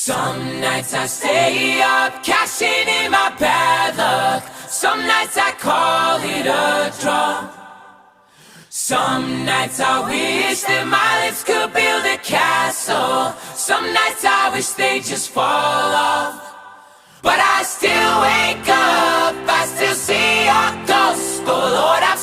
Some nights I stay up, cashing in my bad luck. Some nights I call it a draw. Some nights I wish that my lips could build a castle. Some nights I wish they just fall off. But I still wake up, I still see your ghost. Oh Lord, I'm